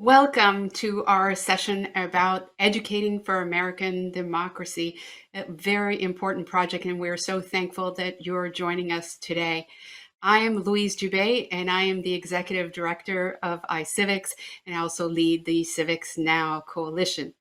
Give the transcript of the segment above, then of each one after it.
Welcome to our session about educating for American democracy, a very important project, and we're so thankful that you're joining us today. I am Louise Dubé, and I am the Executive Director of iCivics, and I also lead the Civics Now Coalition.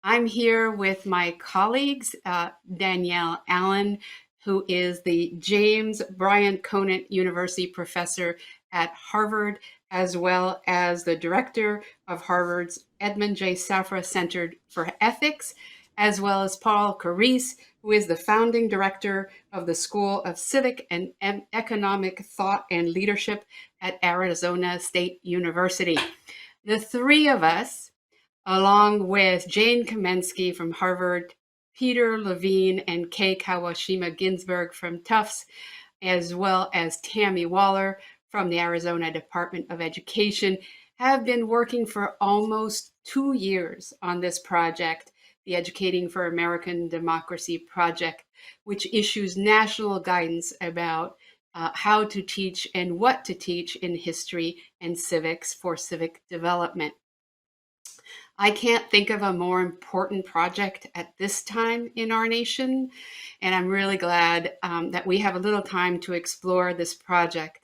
I'm here with my colleagues, Danielle Allen, who is the James Bryant Conant University Professor at Harvard, as well as the Director of Harvard's Edmund J. Safra Center for Ethics, as well as Paul Carisse, who is the founding director of the School of Civic and Economic Thought and Leadership at Arizona State University. The three of us, along with Jane Kamensky from Harvard, Peter Levine and Kei Kawashima Ginsburg from Tufts, as well as Tammy Waller from the Arizona Department of Education, have been working for almost 2 years on this project, the Educating for American Democracy project, which issues national guidance about how to teach and what to teach in history and civics for civic development. I can't think of a more important project at this time in our nation, and I'm really glad that we have a little time to explore this project.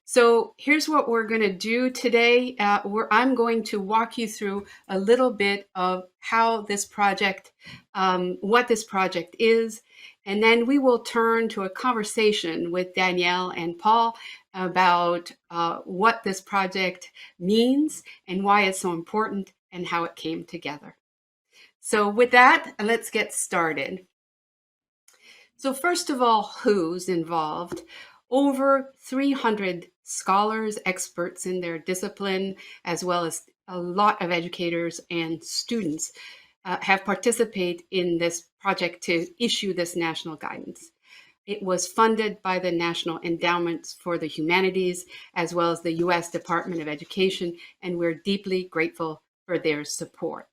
So here's what we're going to do today. I'm going to walk you through a little bit of how this project, what this project is, and then we will turn to a conversation with Danielle and Paul about what this project means and why it's so important and how it came together. So with that, let's get started. So first of all, who's involved? Over 300 scholars, experts in their discipline, as well as a lot of educators and students have participated in this project to issue this national guidance. It was funded by the National Endowments for the Humanities, as well as the U.S. Department of Education, and we're deeply grateful for their support.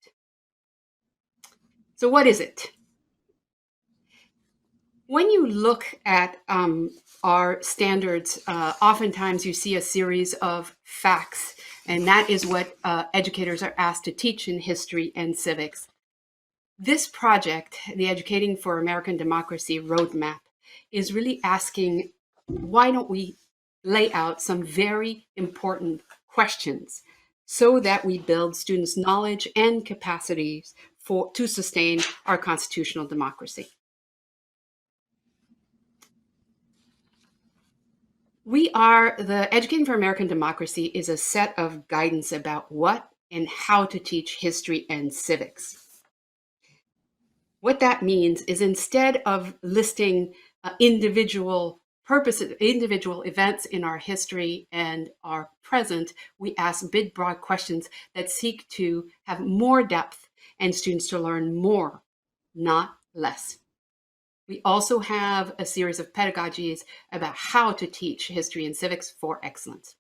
So what is it? When you look at our standards, oftentimes you see a series of facts, and that is what educators are asked to teach in history and civics. This project, the Educating for American Democracy Roadmap, is really asking, why don't we lay out some very important questions so that we build students' knowledge and capacities to sustain our constitutional democracy. The Educating for American Democracy is a set of guidance about what and how to teach history and civics. What that means is, instead of listing individual events in our history and our present, we ask big, broad questions that seek to have more depth and students to learn more, not less. We also have a series of pedagogies about how to teach history and civics for excellence.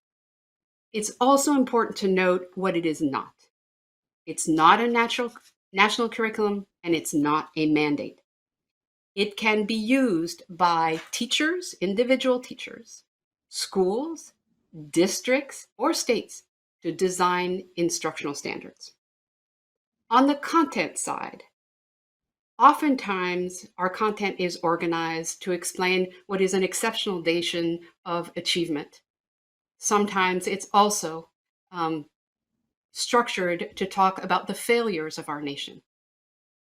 It's also important to note what it is not. It's not a national curriculum, and it's not a mandate. It can be used by teachers, individual teachers, schools, districts, or states to design instructional standards. On the content side, oftentimes our content is organized to explain what is an exceptional nation of achievement. Sometimes it's also structured to talk about the failures of our nation.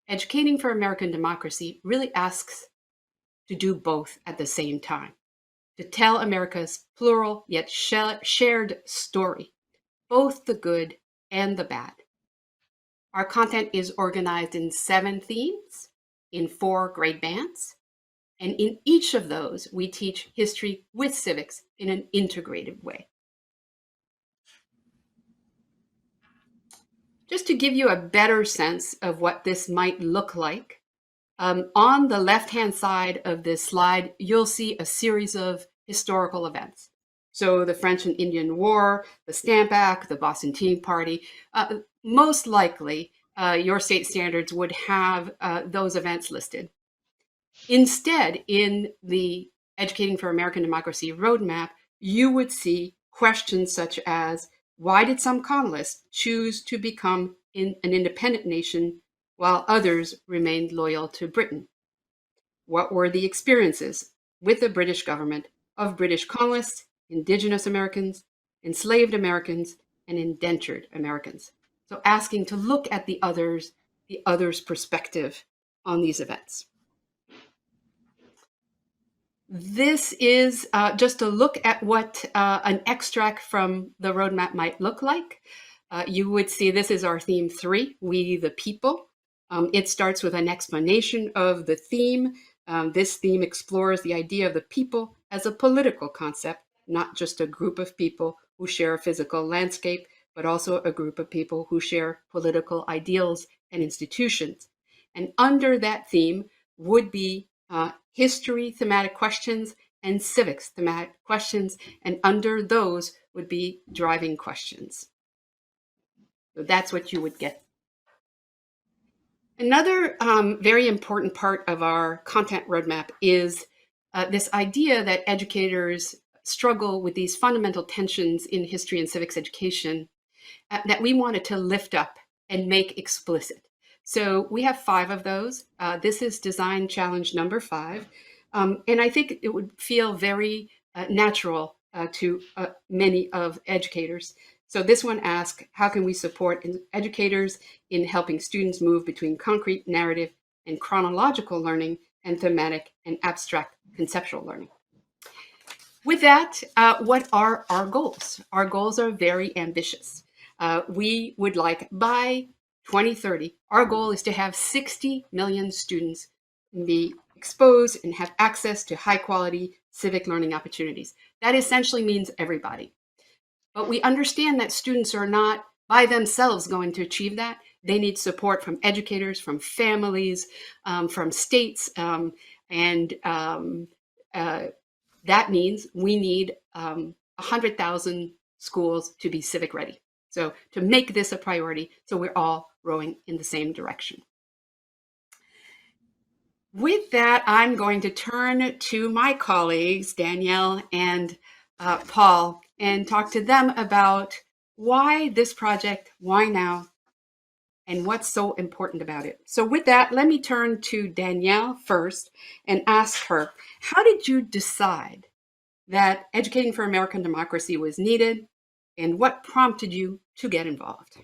Educating for American Democracy really asks to do both at the same time, to tell America's plural yet shared story, both the good and the bad. Our content is organized in 7 themes in 4 grade bands, and in each of those, we teach history with civics in an integrated way. Just to give you a better sense of what this might look like, on the left-hand side of this slide, you'll see a series of historical events. So the French and Indian War, the Stamp Act, the Boston Tea Party. Most likely, your state standards would have those events listed. Instead, in the Educating for American Democracy Roadmap, you would see questions such as, Why did some colonists choose to become an independent nation while others remained loyal to Britain? What were the experiences with the British government of British colonists, indigenous Americans, enslaved Americans, and indentured Americans? So asking to look at the other's perspective on these events. This is just a look at what an extract from the roadmap might look like. You would see this is our theme 3, We the People. It starts with an explanation of the theme. This theme explores the idea of the people as a political concept, not just a group of people who share a physical landscape, but also a group of people who share political ideals and institutions. And under that theme would be history thematic questions and civics thematic questions, and under those would be driving questions. So that's what you would get. Another very important part of our content roadmap is this idea that educators struggle with these fundamental tensions in history and civics education that we wanted to lift up and make explicit. So we have 5 of those. This is design challenge number 5. And I think it would feel very natural to many of educators. So this one asks, how can we support educators in helping students move between concrete narrative and chronological learning and thematic and abstract conceptual learning? With that, what are our goals? Our goals are very ambitious. We would like by 2030, our goal is to have 60 million students be exposed and have access to high quality civic learning opportunities. That essentially means everybody. But we understand that students are not by themselves going to achieve that. They need support from educators, from families, from states, and that means we need 100,000 schools to be civic ready. So to make this a priority, so we're all rowing in the same direction. With that, I'm going to turn to my colleagues, Danielle and Paul, and talk to them about why this project, why now, and what's so important about it. So with that, let me turn to Danielle first and ask her, how did you decide that educating for American democracy was needed, and what prompted you to get involved?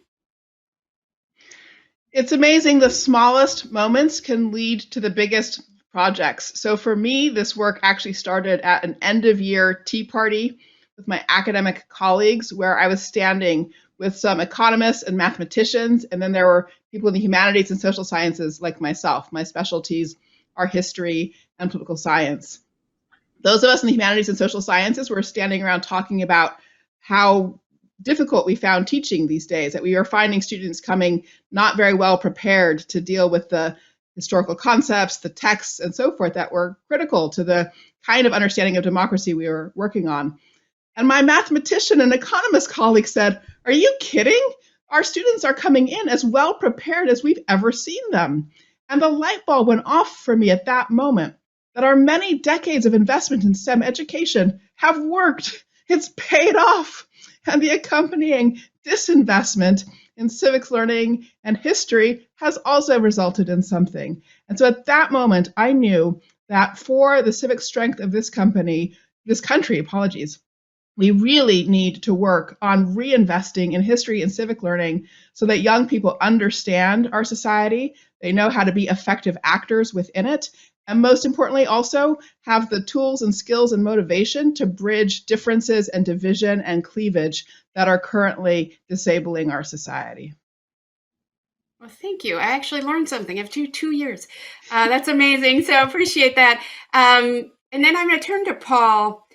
It's amazing the smallest moments can lead to the biggest projects. So for me, this work actually started at an end of year tea party with my academic colleagues, where I was standing with some economists and mathematicians, and then there were people in the humanities and social sciences like myself. My specialties are history and political science. Those of us in the humanities and social sciences were standing around talking about how difficult we found teaching these days, that we were finding students coming not very well prepared to deal with the historical concepts, the texts, and so forth that were critical to the kind of understanding of democracy we were working on. And my mathematician and economist colleague said, "Are you kidding? Our students are coming in as well prepared as we've ever seen them." And the light bulb went off for me at that moment, that our many decades of investment in STEM education have worked. It's paid off. And the accompanying disinvestment in civics learning and history has also resulted in something. And so at that moment, I knew that for the civic strength of this country, we really need to work on reinvesting in history and civic learning so that young people understand our society, they know how to be effective actors within it, and most importantly, also have the tools and skills and motivation to bridge differences and division and cleavage that are currently disabling our society. Well, thank you. I actually learned something after 2 years. That's amazing. So I appreciate that. And then I'm going to turn to Paul.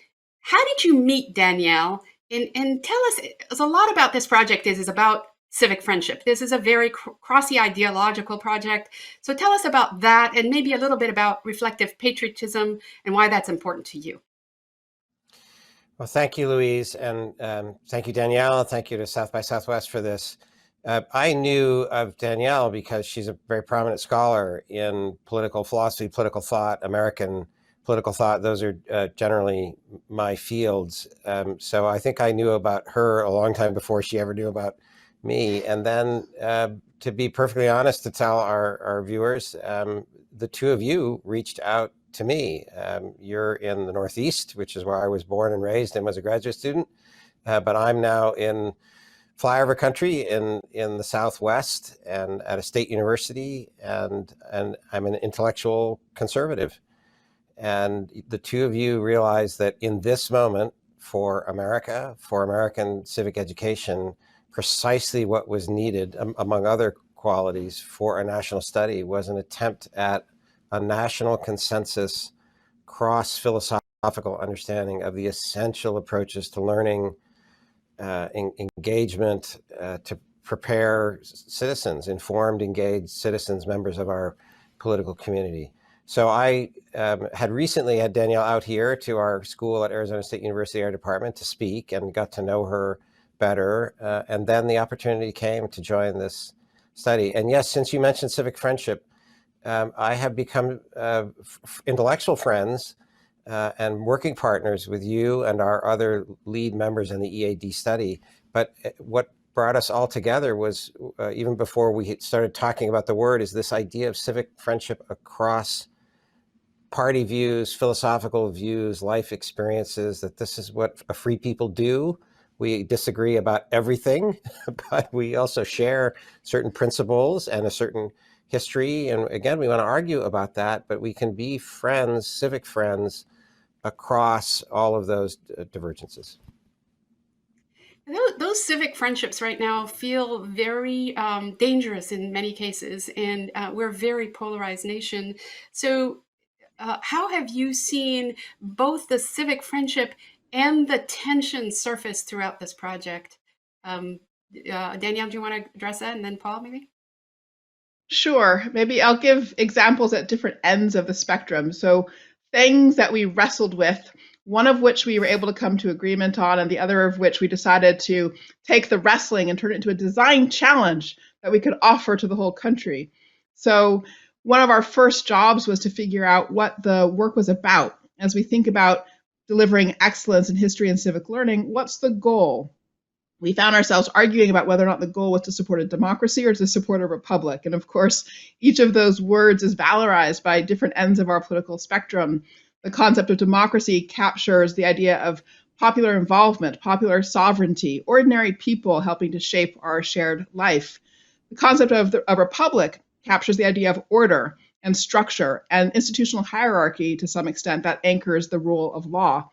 How did you meet Danielle? And tell us a lot about this project is about civic friendship. This is a very cross-ideological project. So tell us about that and maybe a little bit about reflective patriotism and why that's important to you. Well, thank you, Louise, and thank you, Danielle. Thank you to South by Southwest for this. I knew of Danielle because she's a very prominent scholar in political philosophy, political thought, American political thought. Those are generally my fields. So I think I knew about her a long time before she ever knew about me. And then to be perfectly honest, to tell our viewers, the two of you reached out to me. You're in the Northeast, which is where I was born and raised and was a graduate student. But I'm now in flyover country in the Southwest and at a state university, and I'm an intellectual conservative. And the two of you realize that in this moment for America, for American civic education, precisely what was needed, among other qualities, for a national study was an attempt at a national consensus, cross-philosophical understanding of the essential approaches to learning, engagement, to prepare citizens, informed, engaged citizens, members of our political community. So I had recently had Danielle out here to our school at Arizona State University, our department, to speak, and got to know her better. And then the opportunity came to join this study. And yes, since you mentioned civic friendship, I have become intellectual friends and working partners with you and our other lead members in the EAD study. But what brought us all together was, even before we started talking about the word, is this idea of civic friendship across party views, philosophical views, life experiences, that this is what a free people do. We disagree about everything, but we also share certain principles and a certain history. And again, we want to argue about that, but we can be friends, civic friends, across all of those divergences. Those civic friendships right now feel very dangerous in many cases, and we're a very polarized nation. So how have you seen both the civic friendship and the tension surface throughout this project? Danielle, do you want to address that? And then Paul, maybe? Sure. Maybe I'll give examples at different ends of the spectrum. So things that we wrestled with, one of which we were able to come to agreement on, and the other of which we decided to take the wrestling and turn it into a design challenge that we could offer to the whole country. So one of our first jobs was to figure out what the work was about. As we think about delivering excellence in history and civic learning, what's the goal? We found ourselves arguing about whether or not the goal was to support a democracy or to support a republic. And of course, each of those words is valorized by different ends of our political spectrum. The concept of democracy captures the idea of popular involvement, popular sovereignty, ordinary people helping to shape our shared life. The concept of a republic captures the idea of order and structure and institutional hierarchy to some extent that anchors the rule of law.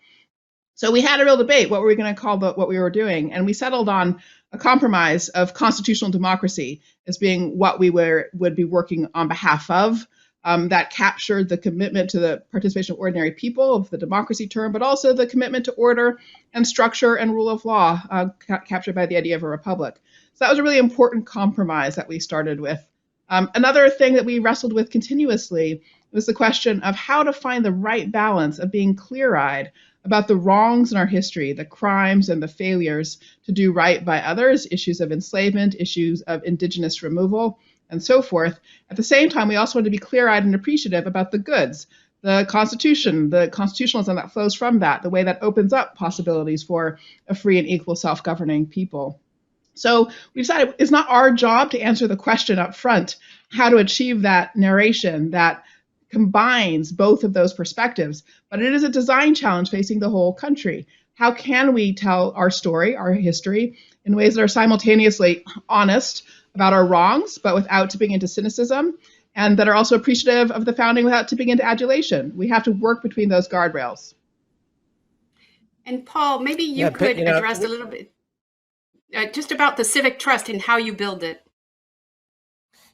So we had a real debate. What were we going to call what we were doing? And we settled on a compromise of constitutional democracy as being what we would be working on behalf of. That captured the commitment to the participation of ordinary people, of the democracy term, but also the commitment to order and structure and rule of law, captured by the idea of a republic. So that was a really important compromise that we started with. Another thing that we wrestled with continuously was the question of how to find the right balance of being clear-eyed about the wrongs in our history, the crimes and the failures to do right by others, issues of enslavement, issues of indigenous removal, and so forth. At the same time, we also want to be clear-eyed and appreciative about the goods, the Constitution, the constitutionalism that flows from that, the way that opens up possibilities for a free and equal self-governing people. So we decided it's not our job to answer the question up front, how to achieve that narration that combines both of those perspectives, but it is a design challenge facing the whole country. How can we tell our story, our history, in ways that are simultaneously honest about our wrongs, but without tipping into cynicism, and that are also appreciative of the founding without tipping into adulation? We have to work between those guardrails. And Paul, maybe you could address a little bit just about the civic trust and how you build it.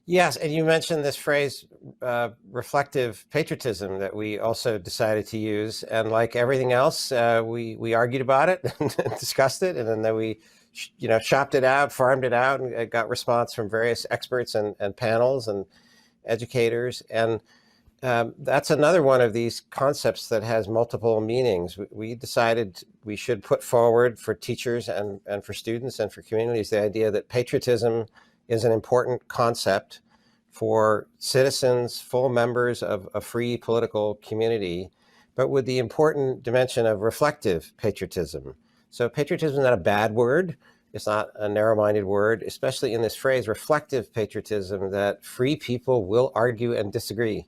Yes, and you mentioned this phrase, reflective patriotism, that we also decided to use. And like everything else, we argued about it and discussed it, and then we, shopped it out, farmed it out, and got response from various experts and panels and educators. And that's another one of these concepts that has multiple meanings. We decided we should put forward for teachers and for students and for communities the idea that patriotism is an important concept for citizens, full members of a free political community, but with the important dimension of reflective patriotism. So patriotism is not a bad word. It's not a narrow-minded word, especially in this phrase, reflective patriotism, that free people will argue and disagree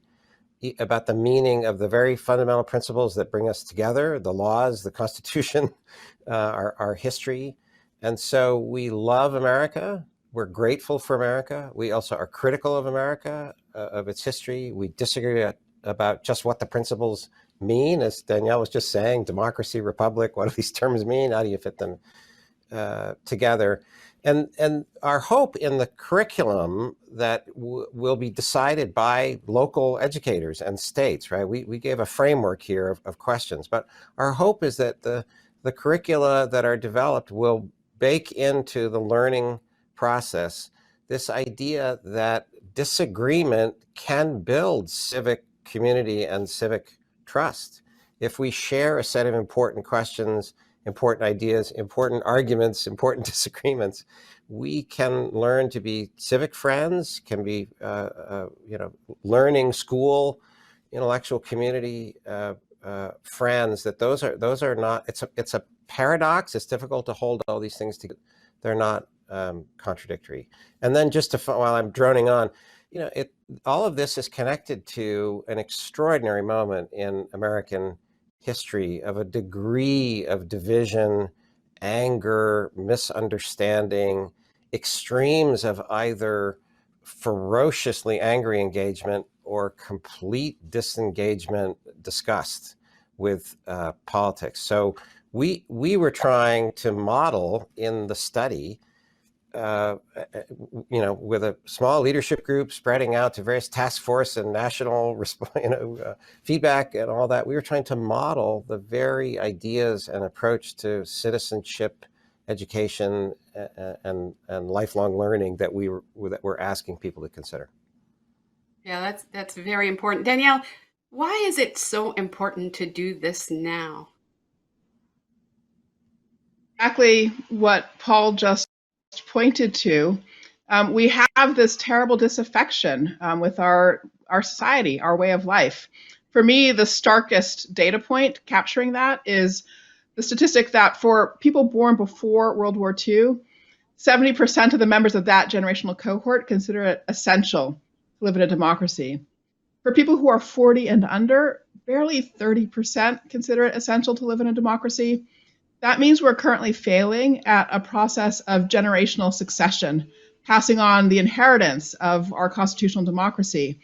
about the meaning of the very fundamental principles that bring us together, the laws, the Constitution, our history. And so we love America. We're grateful for America. We also are critical of America, of its history. We disagree about just what the principles mean, as Danielle was just saying, democracy, republic, what do these terms mean? How do you fit them together? And our hope in the curriculum that will be decided by local educators and states, right? We gave a framework here of questions, but our hope is that the curricula that are developed will bake into the learning process this idea that disagreement can build civic community and civic trust. If we share a set of important questions, important ideas, important arguments, important disagreements, we can learn to be civic friends, can be learning school, intellectual community friends. That those are not. It's a paradox. It's difficult to hold all these things together. They're not contradictory. And then just while I'm droning on, all of this is connected to an extraordinary moment in American history of a degree of division, anger, misunderstanding, extremes of either ferociously angry engagement or complete disengagement, disgust with politics. So we were trying to model in the study, with a small leadership group spreading out to various task force and national feedback and all that. We were trying to model the very ideas and approach to citizenship, education, and lifelong learning that we're asking people to consider. Yeah, that's very important. Danielle, why is it so important to do this now? Exactly what Paul just pointed to. We have this terrible disaffection with our society, our way of life. For me, the starkest data point capturing that is the statistic that for people born before World War II, 70% of the members of that generational cohort consider it essential to live in a democracy. For people who are 40 and under, barely 30% consider it essential to live in a democracy. That means we're currently failing at a process of generational succession, passing on the inheritance of our constitutional democracy.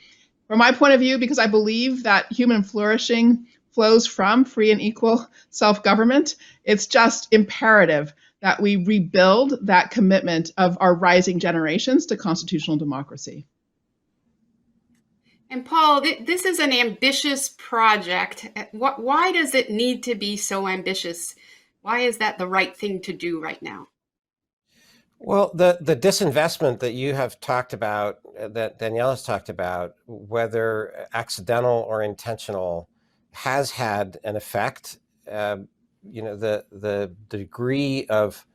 From my point of view, because I believe that human flourishing flows from free and equal self-government, it's just imperative that we rebuild that commitment of our rising generations to constitutional democracy. And Paul, this is an ambitious project. Why does it need to be so ambitious? Why is that the right thing to do right now? Well, the disinvestment that you have talked about, that Danielle has talked about, whether accidental or intentional, has had an effect. The degree of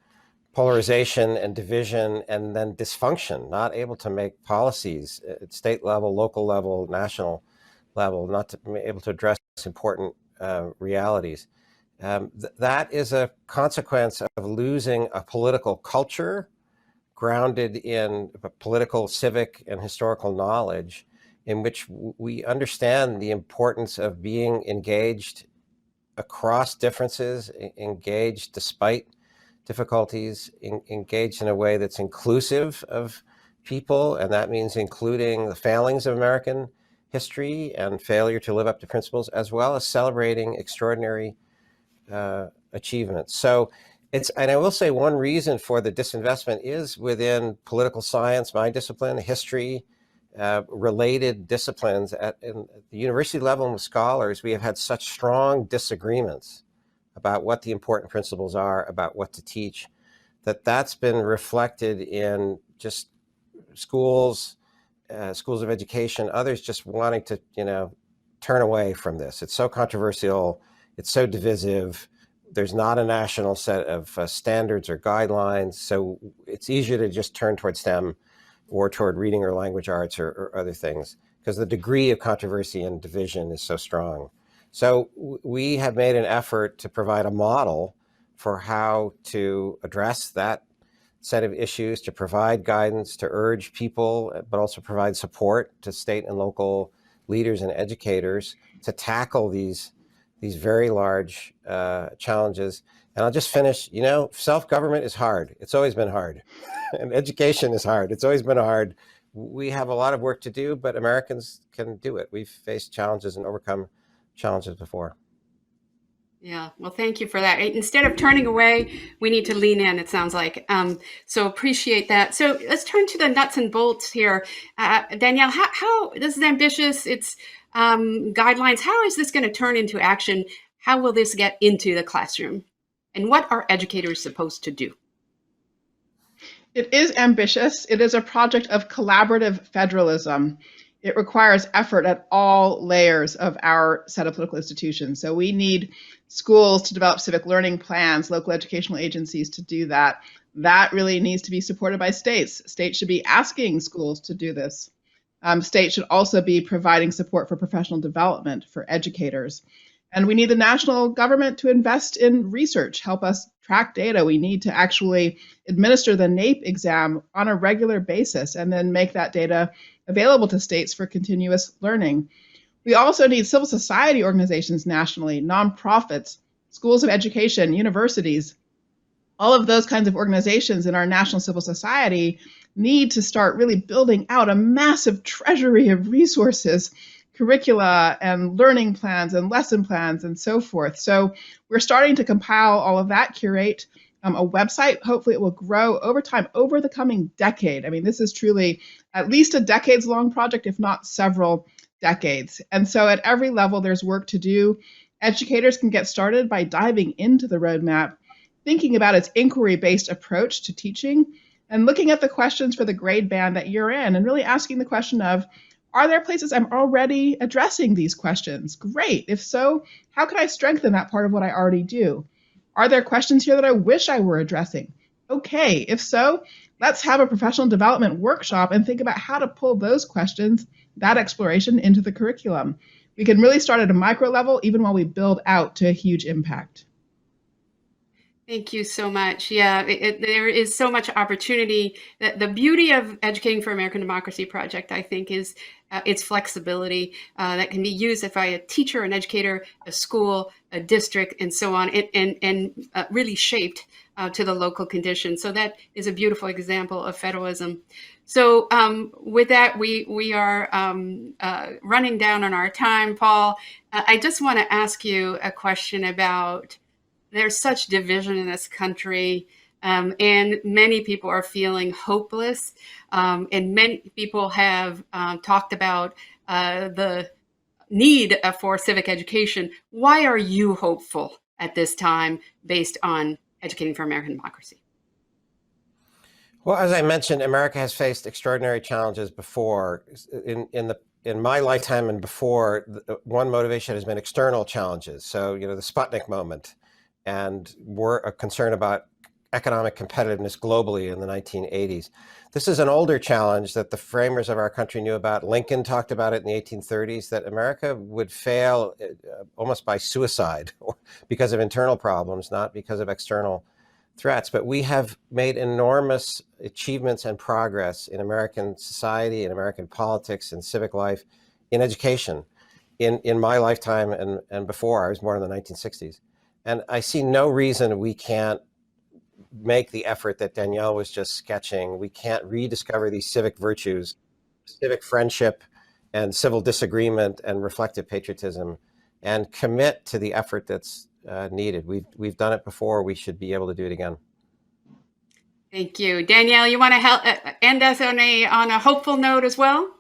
polarization and division and then dysfunction, not able to make policies at state level, local level, national level, not to be able to address important realities. That is a consequence of losing a political culture grounded in political, civic, and historical knowledge, in which we understand the importance of being engaged across differences, engaged despite difficulties, engaged in a way that's inclusive of people, and that means including the failings of American history and failure to live up to principles, as well as celebrating extraordinary achievements. So and I will say one reason for the disinvestment is within political science, my discipline, history, related disciplines. At the university level and with scholars, we have had such strong disagreements about what the important principles are, about what to teach, that's been reflected in just schools of education, others just wanting to, turn away from this. It's so controversial. It's so divisive. There's not a national set of standards or guidelines. So it's easier to just turn toward STEM or toward reading or language arts or other things, because the degree of controversy and division is so strong. So we have made an effort to provide a model for how to address that set of issues, to provide guidance, to urge people, but also provide support to state and local leaders and educators to tackle these very large challenges. And I'll just finish, self-government is hard. It's always been hard. And education is hard. It's always been hard. We have a lot of work to do, but Americans can do it. We've faced challenges and overcome challenges before. Yeah, well, thank you for that. Instead of turning away, we need to lean in, it sounds like. So appreciate that. So let's turn to the nuts and bolts here. Danielle, how this is ambitious, it's guidelines. How is this going to turn into action? How will this get into the classroom? And what are educators supposed to do? It is ambitious. It is a project of collaborative federalism. It requires effort at all layers of our set of political institutions. So we need schools to develop civic learning plans, local educational agencies to do that. That really needs to be supported by states. States should be asking schools to do this. States should also be providing support for professional development for educators. And we need the national government to invest in research, help us track data. We need to actually administer the NAEP exam on a regular basis and then make that data available to states for continuous learning. We also need civil society organizations nationally, nonprofits, schools of education, universities. All of those kinds of organizations in our national civil society need to start really building out a massive treasury of resources, curricula and learning plans and lesson plans and so forth. So we're starting to compile all of that, curate a website. Hopefully it will grow over time, over the coming decade. I mean, this is truly at least a decades-long project, if not several decades. And so at every level, there's work to do. Educators can get started by diving into the roadmap, thinking about its inquiry-based approach to teaching, and looking at the questions for the grade band that you're in, and really asking the question of, are there places I'm already addressing these questions? Great. If so, how can I strengthen that part of what I already do? Are there questions here that I wish I were addressing? Okay. If so, let's have a professional development workshop and think about how to pull those questions, that exploration, into the curriculum. We can really start at a micro level, even while we build out to a huge impact. Thank you so much. Yeah, there is so much opportunity. The beauty of Educating for American Democracy project, I think, is its flexibility that can be used by a teacher, an educator, a school, a district, and so on, and really shaped to the local conditions. So that is a beautiful example of federalism. So with that, we are running down on our time, Paul. I just want to ask you a question about, there's such division in this country, and many people are feeling hopeless, and many people have talked about the need for civic education. Why are you hopeful at this time based on Educating for American Democracy? Well, as I mentioned, America has faced extraordinary challenges before. In my lifetime and before, one motivation has been external challenges. So, the Sputnik moment, and we're concerned about economic competitiveness globally in the 1980s. This is an older challenge that the framers of our country knew about. Lincoln talked about it in the 1830s, that America would fail almost by suicide because of internal problems, not because of external threats. But we have made enormous achievements and progress in American society, in American politics, and civic life, in education, in my lifetime and before. I was born in the 1960s. And I see no reason we can't make the effort that Danielle was just sketching. We can't rediscover these civic virtues, civic friendship and civil disagreement and reflective patriotism, and commit to the effort that's needed. We've done it before. We should be able to do it again. Thank you. Danielle, you want to help end us on a hopeful note as well?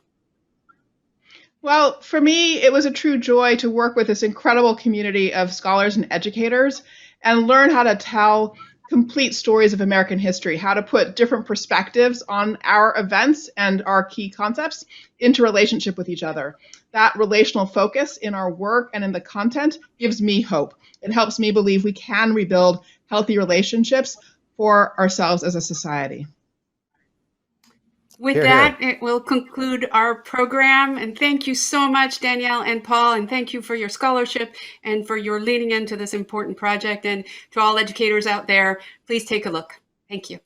Well, for me, it was a true joy to work with this incredible community of scholars and educators and learn how to tell complete stories of American history, how to put different perspectives on our events and our key concepts into relationship with each other. That relational focus in our work and in the content gives me hope. It helps me believe we can rebuild healthy relationships for ourselves as a society. With Hear, that, hear. it will conclude our program. And thank you so much, Danielle and Paul. And thank you for your scholarship and for your leading into this important project. And to all educators out there, please take a look. Thank you.